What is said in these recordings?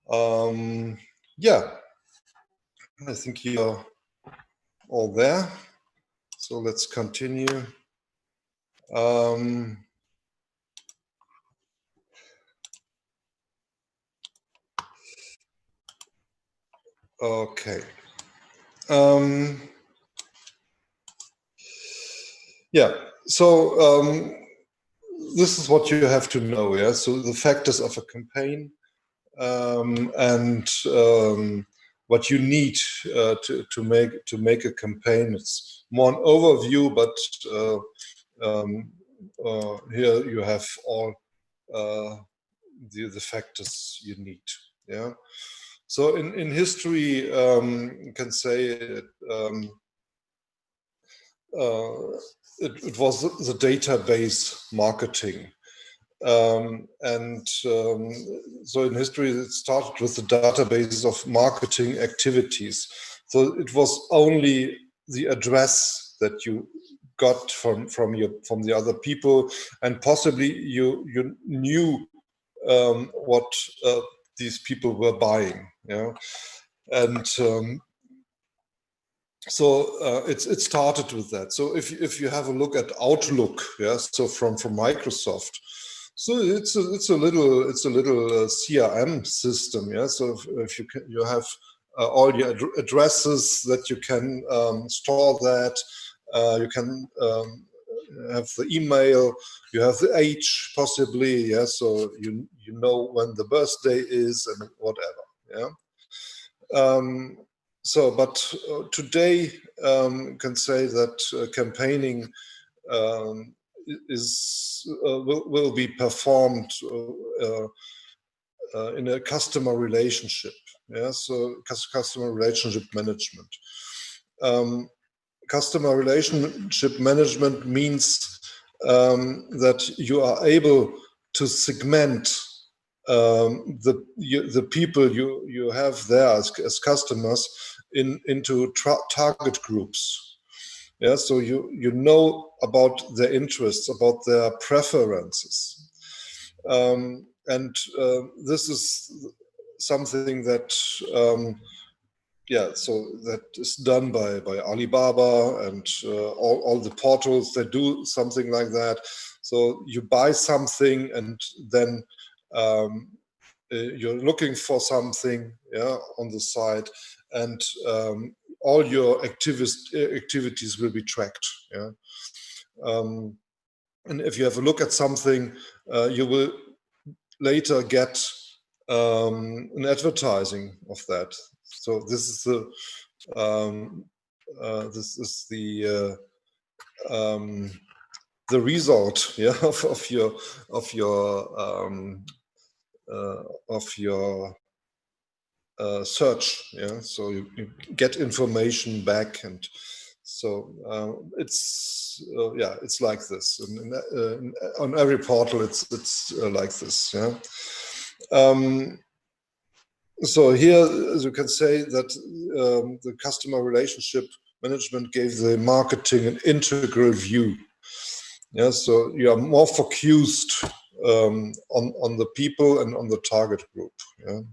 um, yeah, I think you're all there. So let's continue. Okay. Yeah. So this is what you have to know. Yeah. So the factors of a campaign and what you need to make a campaign. It's more an overview, but here you have all the factors you need. Yeah. So in history, you can say it was the database marketing. So in history, it started with the databases of marketing activities. So it was only the address that you got from the other people, and possibly you knew what these people were buying. Yeah, and so it started with that. So if you have a look at Outlook, yeah, so from Microsoft, so it's a little CRM system, yeah. So if you have all your addresses that you can store that, you can have the email, you have the age possibly, yeah. So you know when the birthday is and whatever, yeah. But today can say that campaigning will be performed in a customer relationship. Yeah, so customer relationship management. Customer relationship management means that you are able to segment the people you have there as customers into target groups. Yeah, so you know about their interests, about their preferences, and this is something that so that is done by Alibaba and all the portals that do something like that. So you buy something and then you're looking for something, yeah, on the side, and all your activities will be tracked. Yeah, and if you have a look at something, you will later get an advertising of that. So this is the result, yeah, of your search. Yeah, so you get information back, and so it's it's like this, and on every portal it's like this. Yeah. So here, as you can say, that the customer relationship management gave the marketing an integral view. Yeah, so you are more focused on the people and on the target group. Yeah.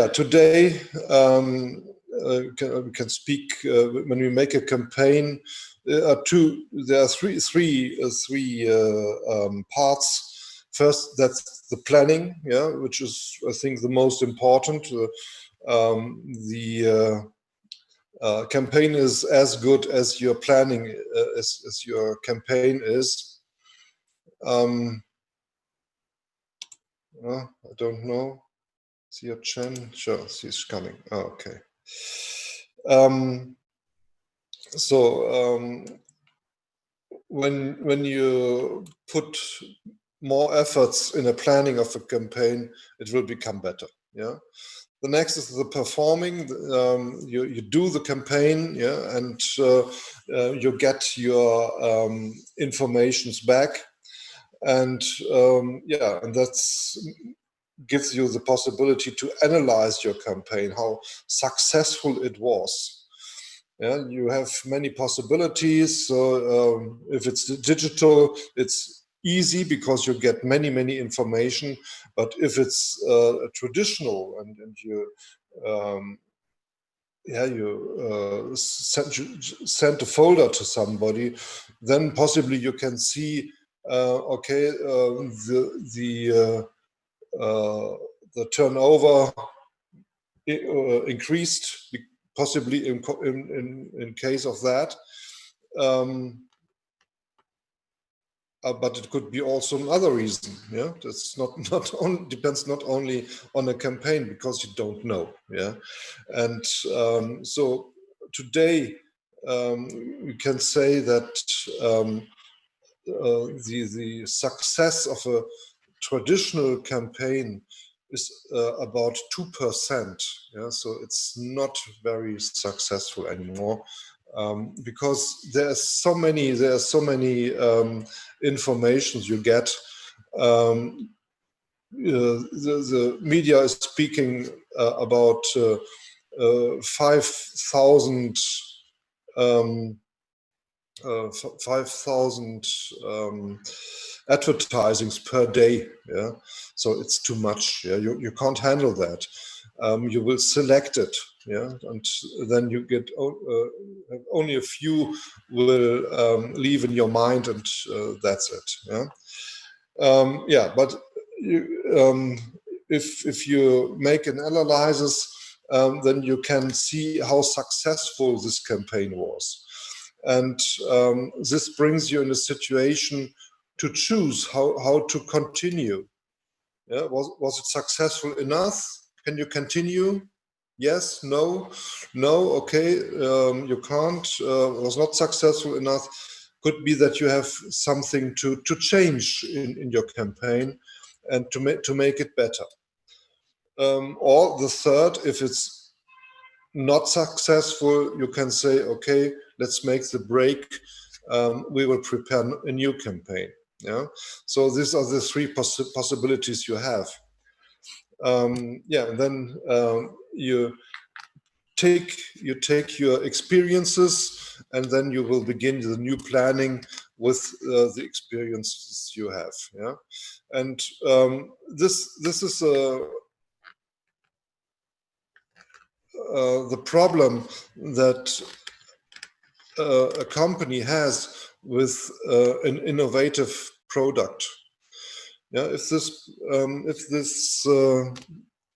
Today we can speak when we make a campaign. There are three parts. First, that's the planning, yeah, which is, I think, the most important. The campaign is as good as your planning, as your campaign is. I don't know. See your Chen? Sure, she's coming. Oh, okay. When you put more efforts in a planning of a campaign, it will become better. Yeah. The next is the performing. You do the campaign, yeah, and you get your informations back, and and that's gives you the possibility to analyze your campaign, how successful it was. Yeah, you have many possibilities. So if it's digital, it's easy because you get many information. But if it's traditional and you yeah, you send a folder to somebody, then possibly you can see, okay, the turnover increased, possibly in case of that. But it could be also another reason. Yeah, it's not on, depends not only on a campaign, because you don't know. Yeah, and so today we can say that the success of a traditional campaign is about 2%. Yeah, so it's not very successful anymore, because there are so many informations you get. The media is speaking about 5,000 advertisings per day. Yeah, so it's too much. Yeah, you can't handle that. You will select it. Yeah, and then you get only a few will leave in your mind, and that's it. Yeah, yeah. But if you make an analysis, then you can see how successful this campaign was. And this brings you in a situation to choose how to continue. Yeah, was it successful enough? Can you continue? Yes, no, no, okay, you can't. Was not successful enough. Could be that you have something to change in your campaign and to make it better. Or the third, if it's not successful, you can say, okay, let's make the break. We will prepare a new campaign. Yeah. So these are the three possibilities you have. Yeah. And then you take your experiences, and then you will begin the new planning with the experiences you have. Yeah. And this is the problem that a company has with an innovative product. Yeah, if this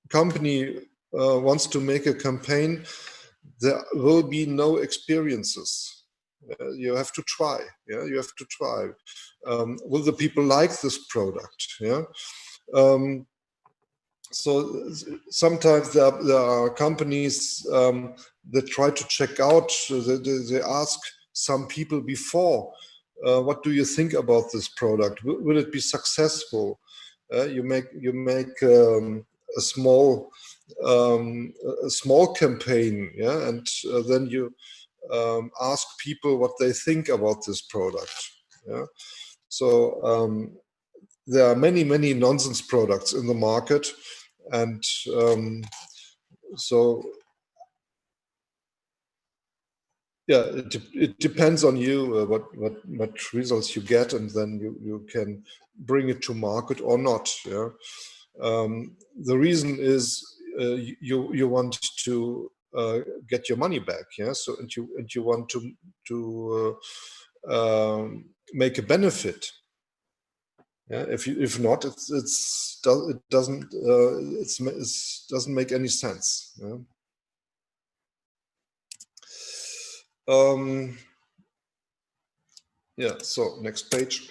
company wants to make a campaign, there will be no experiences. You have to try. Yeah, you have to try. Will the people like this product? Yeah. So sometimes there are companies that try to check out. They ask some people before, what do you think about this product? Will it be successful? You make a small campaign, yeah, and then you ask people what they think about this product. Yeah, so there are many nonsense products in the market, and so yeah, it depends on you what results you get, and then you can bring it to market or not. Yeah, the reason is you want to get your money back. Yeah, so and you want to make a benefit. Yeah, if not, it doesn't make any sense. Yeah? Yeah. So next page.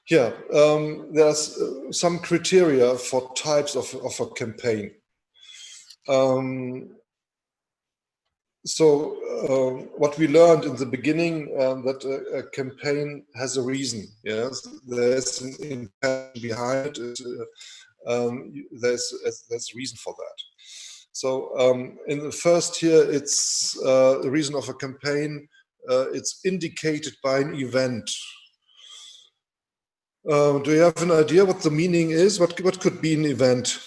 Yeah, there's some criteria for types of a campaign. So what we learned in the beginning, that a campaign has a reason. Yes, there's an intention behind it. There's a reason for that. So in the first here, it's the reason of a campaign. It's indicated by an event. Do you have an idea what the meaning is? What could be an event?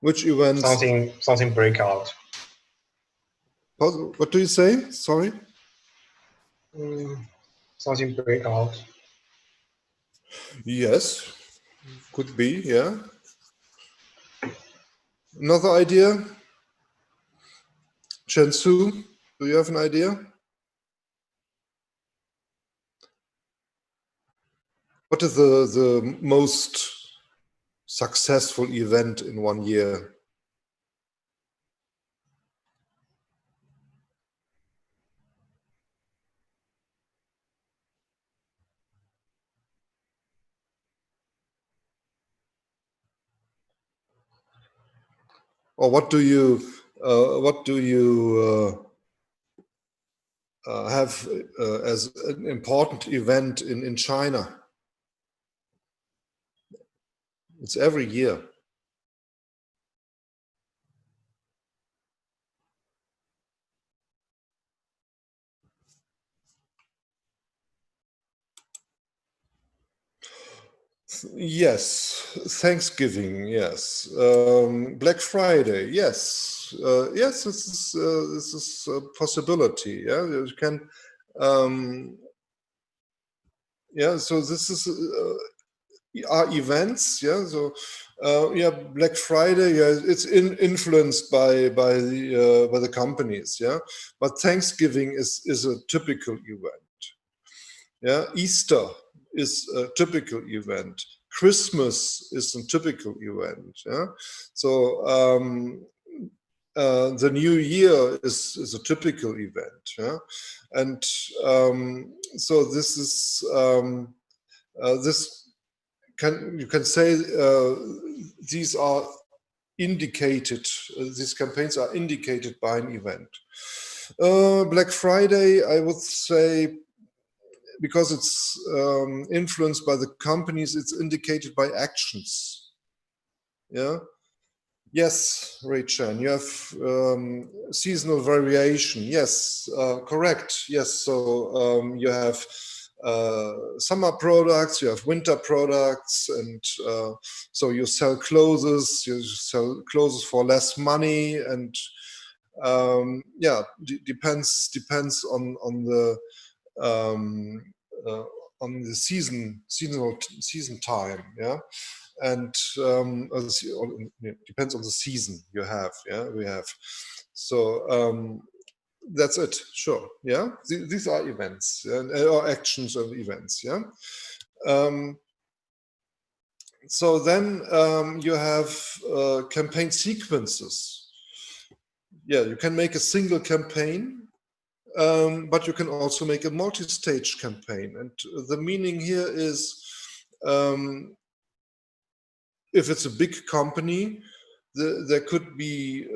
Which events? Something breakout. What do you say? Sorry. Something breakout. Yes, could be. Yeah. Another idea. Chen-Su, do you have an idea? What is the most successful event in 1 year? Or what do you have as an important event in China? It's every year. Yes, Thanksgiving. Yes, Black Friday. Yes, yes. This is a possibility. Yeah, you can. Yeah, so this is are events. Yeah, so yeah, Black Friday. Yeah, it's influenced by the companies. Yeah, but Thanksgiving is a typical event. Yeah, Easter is a typical event. Christmas is a typical event. Yeah, so the New Year is a typical event. Yeah, and so this is this you can say these are indicated. These campaigns are indicated by an event. Black Friday, I would say, because it's influenced by the companies, it's indicated by actions. Yeah. Yes, Ray Chan, you have seasonal variation. Yes, correct. Yes, so you have summer products, you have winter products, and so you sell clothes. You sell clothes for less money, and yeah, depends on the uh, season time. Yeah, and depends on the season you have. Yeah, we have. So that's it. Sure. Yeah, these are events or actions of events. Yeah. So then you have campaign sequences. Yeah, you can make a single campaign, but you can also make a multi-stage campaign. And the meaning here is, if it's a big company, there could be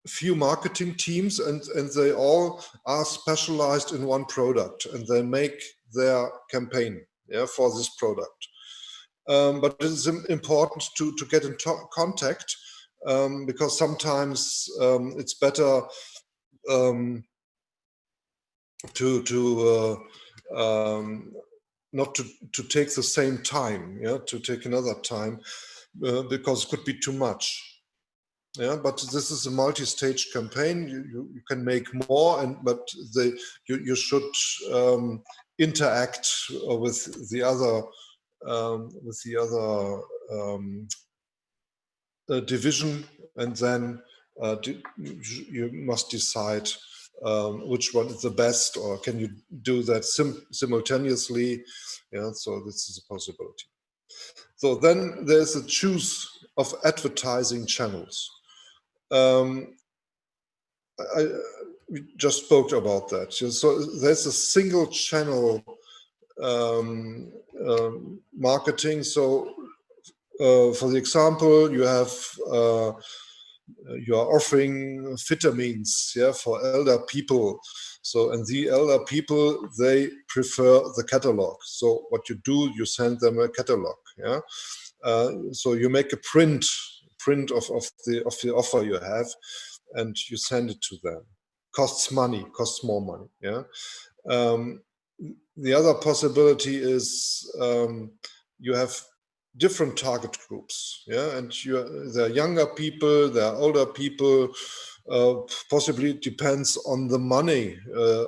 few marketing teams, and they all are specialized in one product, and they make their campaign, yeah, for this product. But it is important to get in contact, because sometimes it's better to not to take the same time, yeah, to take another time, because it could be too much. Yeah, but this is a multi-stage campaign. You can make more, but you should interact with the other division, and then you must decide which one is the best, or can you do that simultaneously? Yeah, so this is a possibility. So then there's a choose of advertising channels. We just spoke about that. So there's a single channel marketing. So for the example, you have you are offering vitamins, yeah, for elder people. So, and the elder people, they prefer the catalog. So what you do, you send them a catalog, yeah. So you make a print of the offer you have, and you send it to them. Costs money, costs more money. Yeah. The other possibility is you have different target groups, yeah, and there are younger people, there are older people, possibly it depends on the money,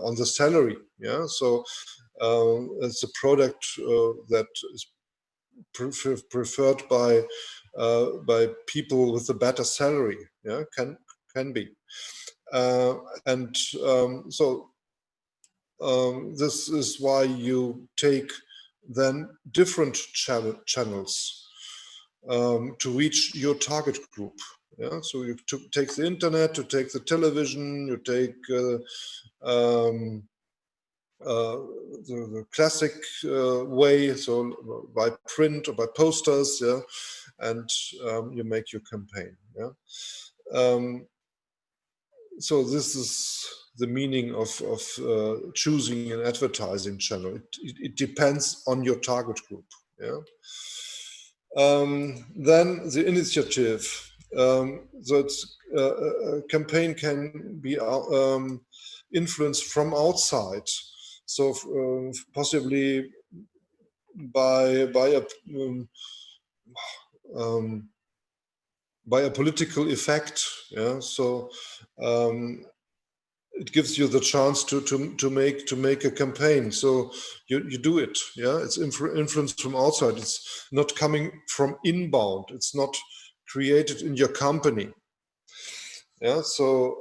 on the salary, yeah. So it's a product that is preferred by people with a better salary, yeah, can be, and so this is why you take then different channels to reach your target group. Yeah, so you take the internet, you take the television, you take the classic way, so by print or by posters, yeah, and you make your campaign. Yeah, so this is the meaning of choosing an advertising channel. It depends on your target group. Yeah. Then the initiative. So it's, a campaign can be influenced from outside. So possibly by a political effect. Yeah. So it gives you the chance to make a campaign. So you do it. Yeah. It's influenced from outside. It's not coming from inbound. It's not created in your company. Yeah, so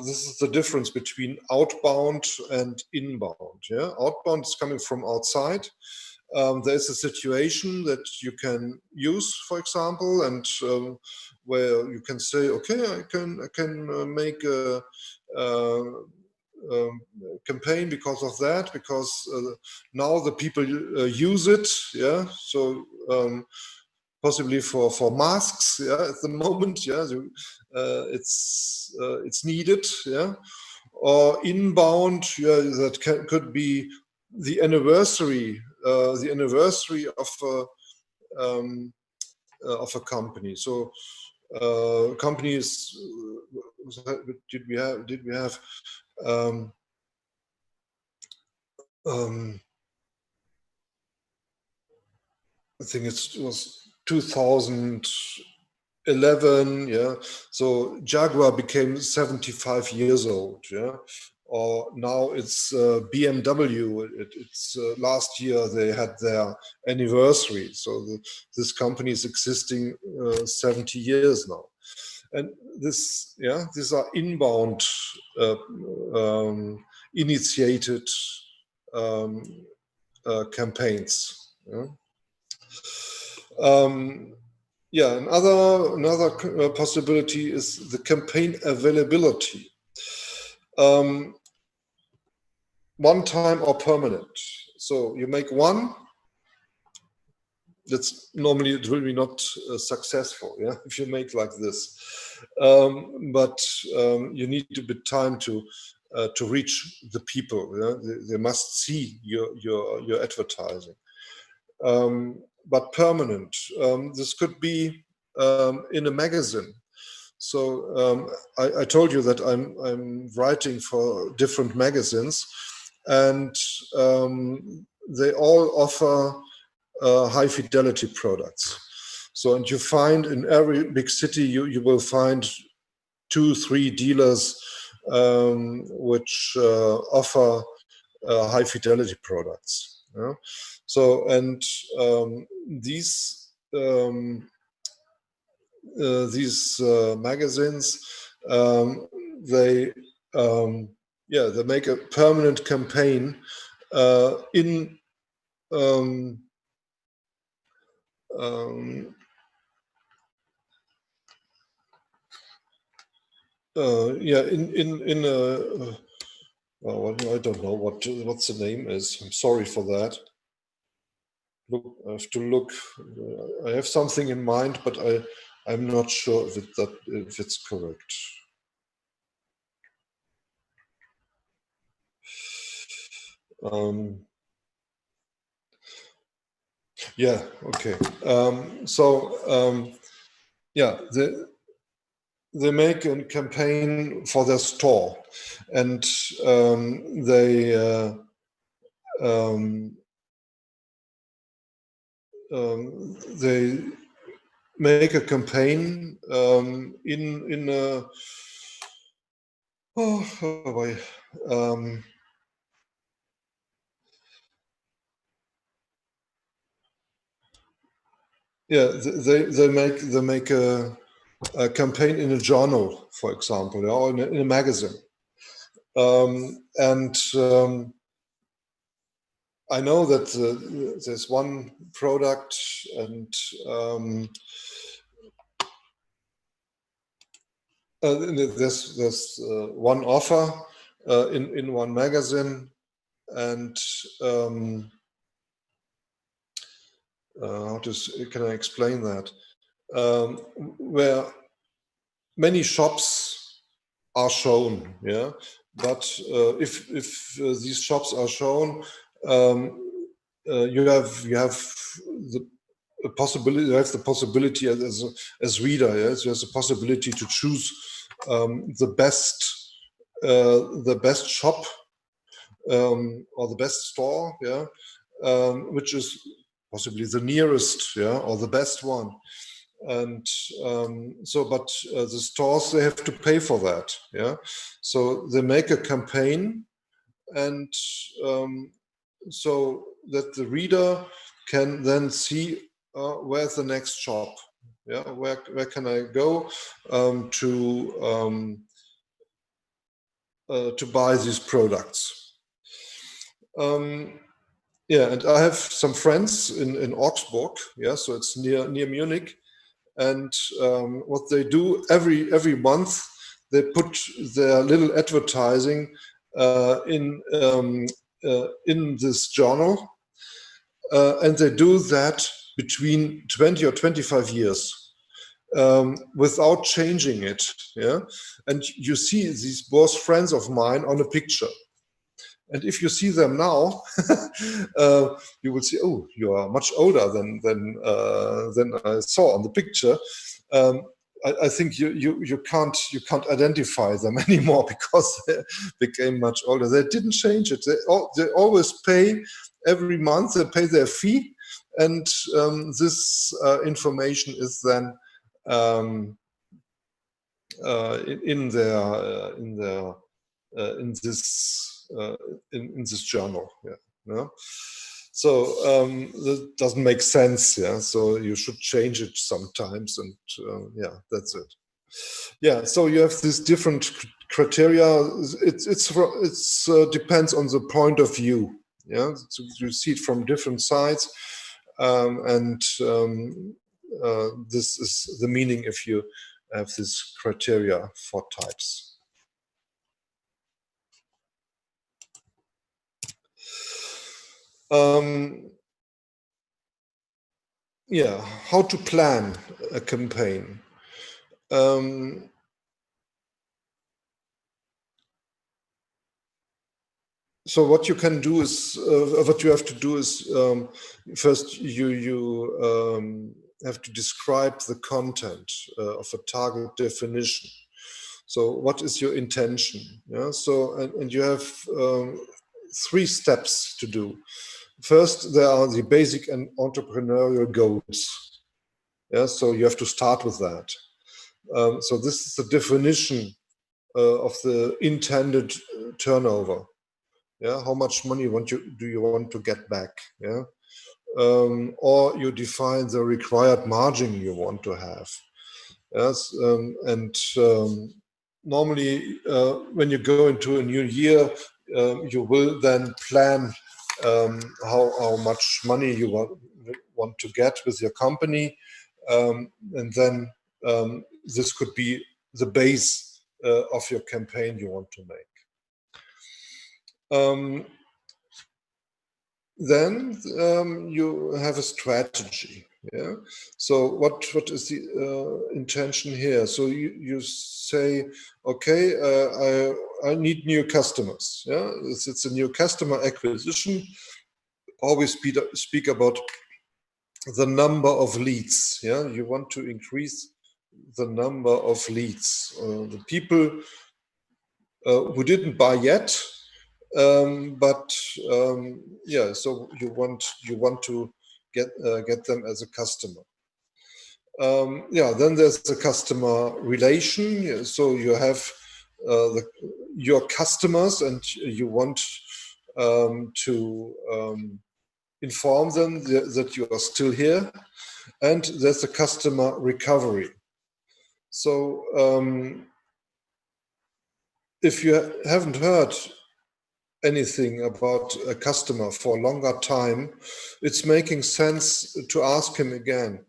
this is the difference between outbound and inbound. Yeah, outbound is coming from outside. There's a situation that you can use, for example, and where you can say, okay, I can make a campaign because of that, because now the people use it. Yeah, so possibly for masks, yeah, at the moment, yeah, so, it's needed, yeah, or inbound, yeah, that could be the anniversary of a company. So companies, did we have I think it was 2011, yeah. So Jaguar became 75 years old, yeah. Or now it's BMW. It's last year they had their anniversary. So this company is existing 70 years now, and these are inbound initiated campaigns. Yeah. Another possibility is the campaign availability. One time or permanent. So you make one, that's normally it will be not successful, yeah, if you make like this. But you need a bit time to reach the people. Yeah? They must see your advertising. But permanent. This could be in a magazine. So I told you that I'm writing for different magazines, and they all offer high fidelity products. So, and you find in every big city, you will find 2-3 dealers which offer high fidelity products. Yeah? So, and these magazines, they make a permanent campaign in in a well, I don't know what's the name is. I'm sorry for that. Look, I have to look. I have something in mind, but I'm not sure if it's correct. Yeah. Okay. They make a campaign for their store, and they they make a campaign in a yeah, they make a campaign in a journal, for example, or in a magazine, and I know that there's one product, and there's one offer in one magazine, and can I explain that? Where many shops are shown, yeah. But if these shops are shown, you have the possibility. You have the possibility as reader, yes, you have the possibility to choose the best shop or the best store, yeah, which is possibly the nearest, yeah, or the best one. And but the stores, they have to pay for that, yeah. So they make a campaign, and so that the reader can then see where's the next shop, yeah, where can I go to buy these products. Yeah, and I have some friends in Augsburg, yeah, so it's near Munich. And what they do every month, they put their little advertising in this journal, and they do that between 20 or 25 years without changing it. Yeah, and you see these both friends of mine on a picture. And if you see them now, you will see, oh, you are much older than I saw on the picture. I think you can't identify them anymore because they became much older. They didn't change it. They always pay every month. They pay their fee, and this information is then in this journal. Yeah. No? So that doesn't make sense. Yeah. So you should change it sometimes, and yeah, that's it. Yeah. So you have these different criteria. It's depends on the point of view. Yeah. So you see it from different sides, and this is the meaning if you have this criteria for types. Yeah, how to plan a campaign. So what you can do is, what you have to do is, first you have to describe the content of a target definition. So what is your intention? Yeah. So and you have 3 steps to do. First, there are the basic and entrepreneurial goals. Yeah. So you have to start with that. So this is the definition of the intended turnover. Yeah, how much money do you want to get back? Yeah, or you define the required margin you want to have. Yes, and normally when you go into a new year, you will then plan how much money you want to get with your company, and then this could be the base of your campaign you want to make. Then you have a strategy. Yeah. So what is the intention here? So you say, okay, I need new customers. Yeah, it's a new customer acquisition. Always speak about the number of leads. Yeah, you want to increase the number of leads. The people who didn't buy yet. Yeah, so you want to get them as a customer. Yeah, then there's the customer relation. So you have your customers, and you want to inform them that you are still here. And there's the customer recovery. So if you haven't heard anything about a customer for a longer time, it's making sense to ask him again.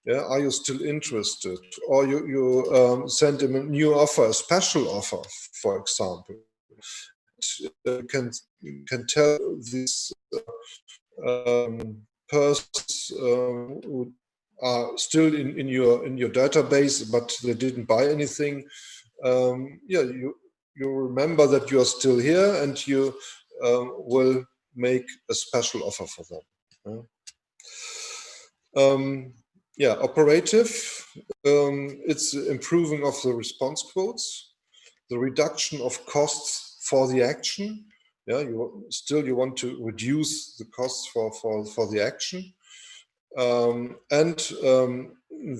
Yeah, are you still interested? Or you send him a new offer, a special offer, for example. Can tell these persons who are still in your database, but they didn't buy anything. Yeah, you remember that you are still here, and you will make a special offer for them. Yeah, operative. It's improving of the response quotes, the reduction of costs for the action. Yeah, you want to reduce the costs for the action, and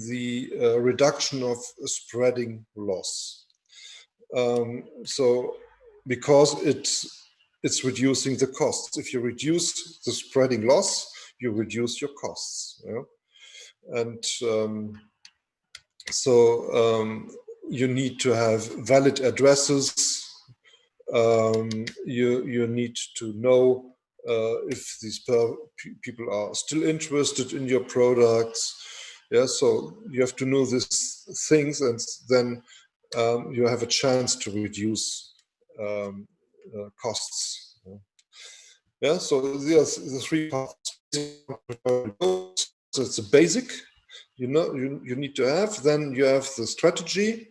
the reduction of spreading loss. So because it's reducing the costs. If you reduce the spreading loss, you reduce your costs. Yeah? And you need to have valid addresses. You need to know if these people are still interested in your products. Yeah, so you have to know these things, and then you have a chance to reduce costs. Yeah, so there's the three parts. So it's a basic, you need to have. Then you have the strategy,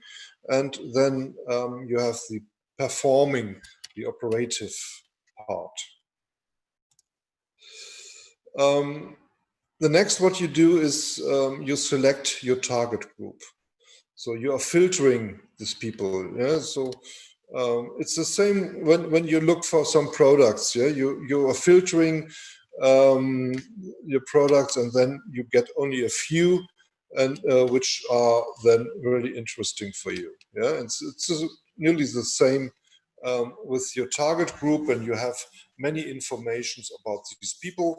and then you have the performing, the operative part. The next what you do is you select your target group. So you are filtering these people. Yeah, so it's the same when you look for some products. Yeah, you are filtering your products, and then you get only a few, and which are then really interesting for you. Yeah, it's nearly the same with your target group, and you have many informations about these people.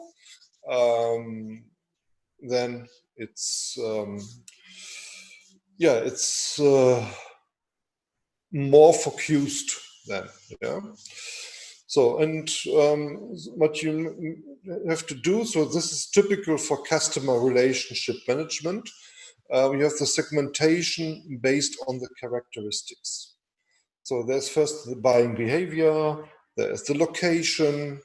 Then it's yeah, it's more focused then. Yeah. So, and what you have to do, so this is typical for customer relationship management. You have the segmentation based on the characteristics. So there's first the buying behavior, there's the location,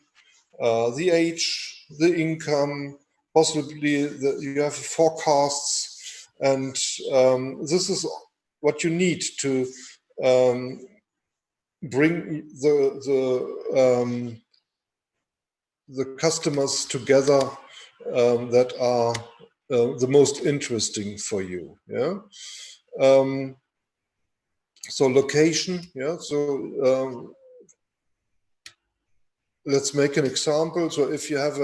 the age, the income, possibly you have forecasts, and this is what you need to bring the customers together that are the most interesting for you. Yeah. So location. Yeah. So let's make an example. So if you have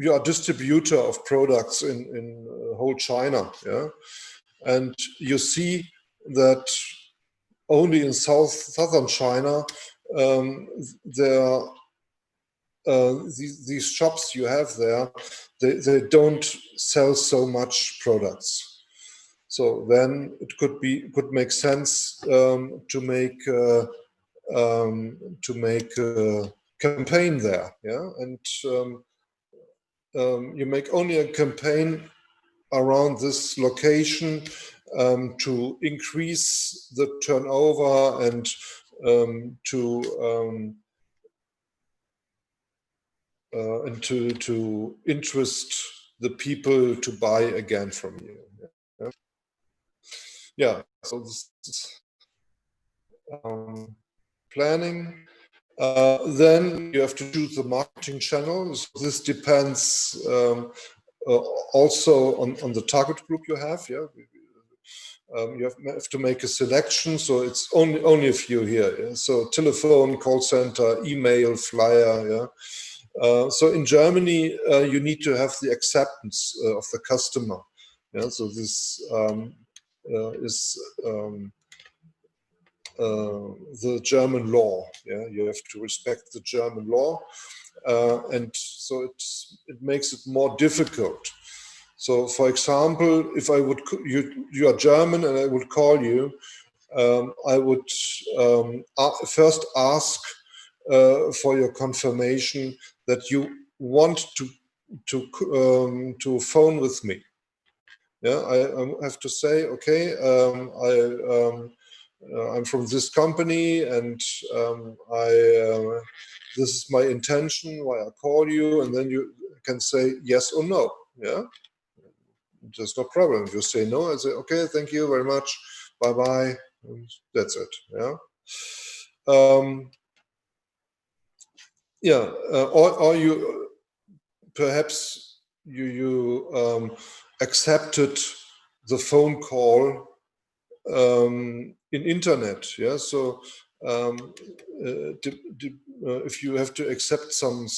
you are a distributor of products in whole China. Yeah. And you see that only in southern China, these shops you have there, they don't sell so much products. So then it could make sense to make a campaign there. Yeah, and you make only a campaign around this location to increase the turnover and to interest the people to buy again from you. Yeah, yeah, so this is planning. Then you have to choose the marketing channels. This depends also on the target group you have. Yeah, you have to make a selection. So it's only a few here. Yeah? So telephone, call center, email, flyer. Yeah. So in Germany, you need to have the acceptance of the customer. Yeah, so this is the German law. Yeah, you have to respect the German law, and so it makes it more difficult. So, for example, if I would you are German and I would call you, I would first ask for your confirmation that you want to phone with me. Yeah, I have to say, okay, I'm from this company, and this is my intention why I call you, and then you can say yes or no. Yeah, just no problem. If you say no, I say okay, thank you very much, bye bye. That's it. Yeah. Yeah, or you perhaps you accepted the phone call in internet. Yeah, so if you have to accept some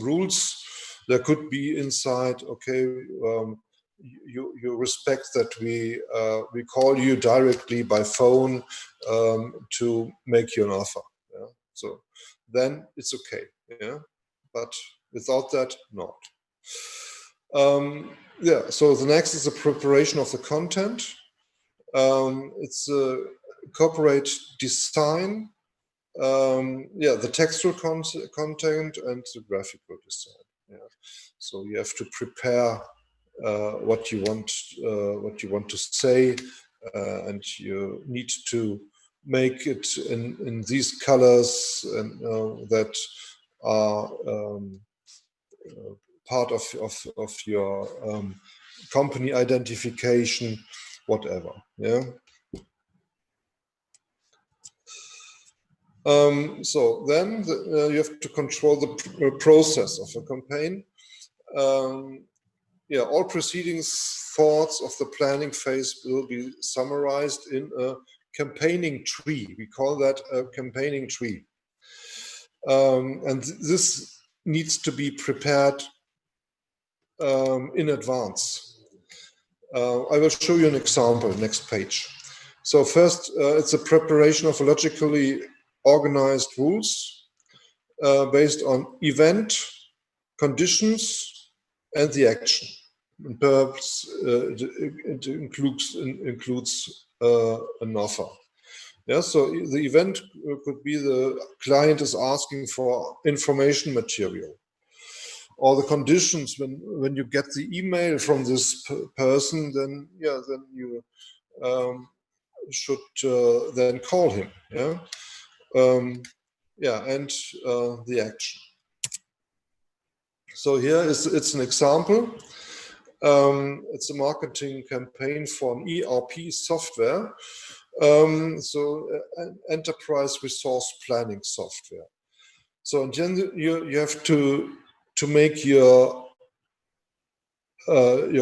rules, there could be inside. Okay, you respect that we call you directly by phone to make you an offer. Yeah, so then it's okay. Yeah, but without that, not. Yeah. So the next is the preparation of the content. It's a corporate design, yeah, the textual content and the graphical design. Yeah. So you have to prepare what you want to say, and you need to make it in these colors and that are part of your company identification, whatever. Yeah. So then you have to control the process of a campaign. Yeah, all proceedings, thoughts of the planning phase will be summarized in a campaigning tree. We call that a campaigning tree. And this needs to be prepared in advance. I will show you an example, next page. So first, it's a preparation of logically organized rules based on event, conditions, and the action. And perhaps it includes an offer. Yeah, so the event could be the client is asking for information material, or the conditions when you get the email from this person, then yeah, then you should then call him. Yeah, yeah, and the action. So here it's an example. It's a marketing campaign for an ERP software, so an enterprise resource planning software. So in general, you have to make your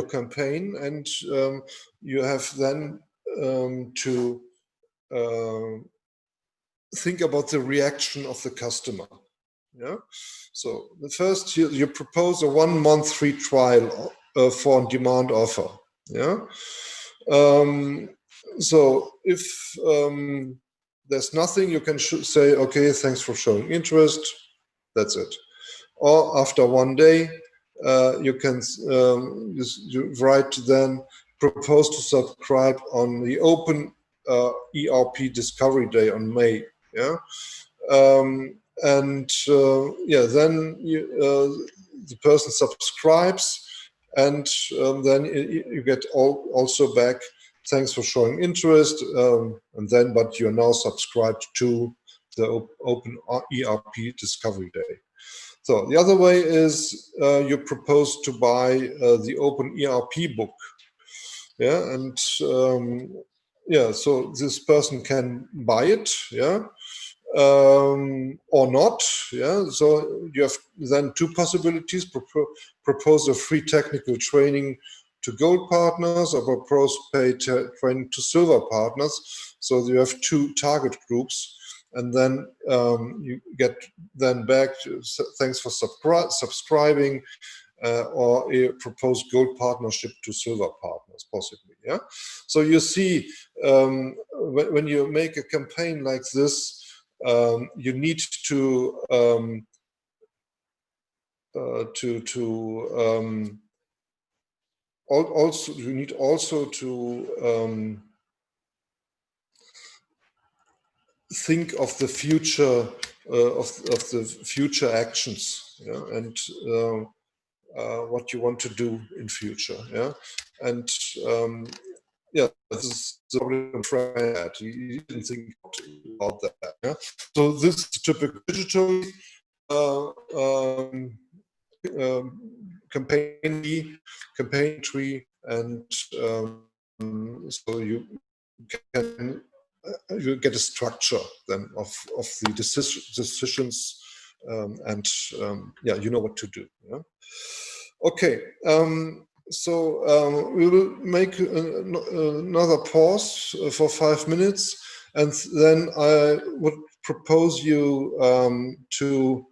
campaign, and you have then to think about the reaction of the customer. Yeah. So the first, you propose a 1 month free trial for on demand offer. Yeah. So if there's nothing, you can say, okay, thanks for showing interest. That's it. Or after 1 day, you can you write then propose to subscribe on the open ERP Discovery Day on May. Yeah. And yeah, then the person subscribes, and then you get also back, thanks for showing interest, and then but you're now subscribed to the open ERP Discovery Day. So the other way is you propose to buy the open ERP book. Yeah, and yeah, so this person can buy it. Yeah. Or not. Yeah, so you have then two possibilities: propose a free technical training to gold partners, or propose paid training to silver partners. So you have two target groups, and then you get then back to, thanks for subscribing, or a proposed gold partnership to silver partners, possibly. Yeah. So you see, when you make a campaign like this, you need to also you need also to think of the future of the future actions, yeah, and what you want to do in future, yeah, and yeah, this is the problem. You didn't think about that, yeah. So this is typical digital campaign tree, and so you can you get a structure then of the decisions, and yeah, you know what to do. Yeah? Okay, so we will make another pause for 5 minutes, and then I would propose you to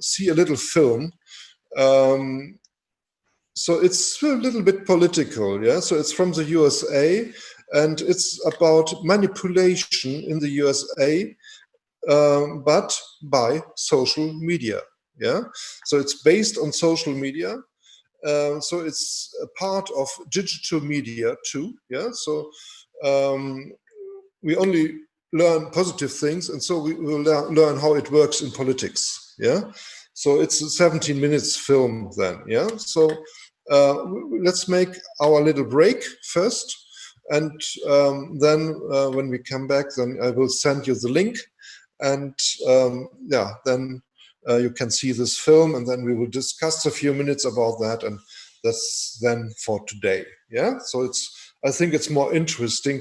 see a little film. So it's a little bit political, yeah. So it's from the USA, and it's about manipulation in the USA, but by social media, yeah. So it's based on social media. So it's a part of digital media too, yeah. So we only learn positive things, and so we will learn how it works in politics, yeah. So it's a 17 minutes film then, yeah. So let's make our little break first, and then when we come back, then I will send you the link, and yeah, then you can see this film, and then we will discuss a few minutes about that, and that's then for today, yeah. So I think it's more interesting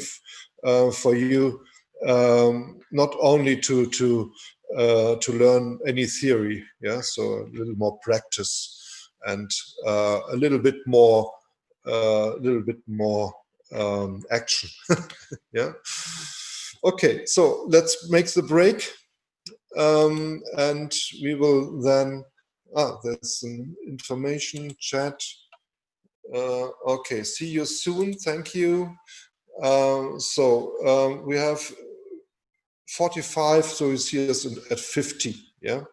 for you, not only to learn any theory, yeah. So a little more practice, and a little bit more action. Yeah. Okay, so let's make the break, and we will then. There's an information chat. Okay, see you soon. Thank you. So we have 45, so you see us at 50. Yeah.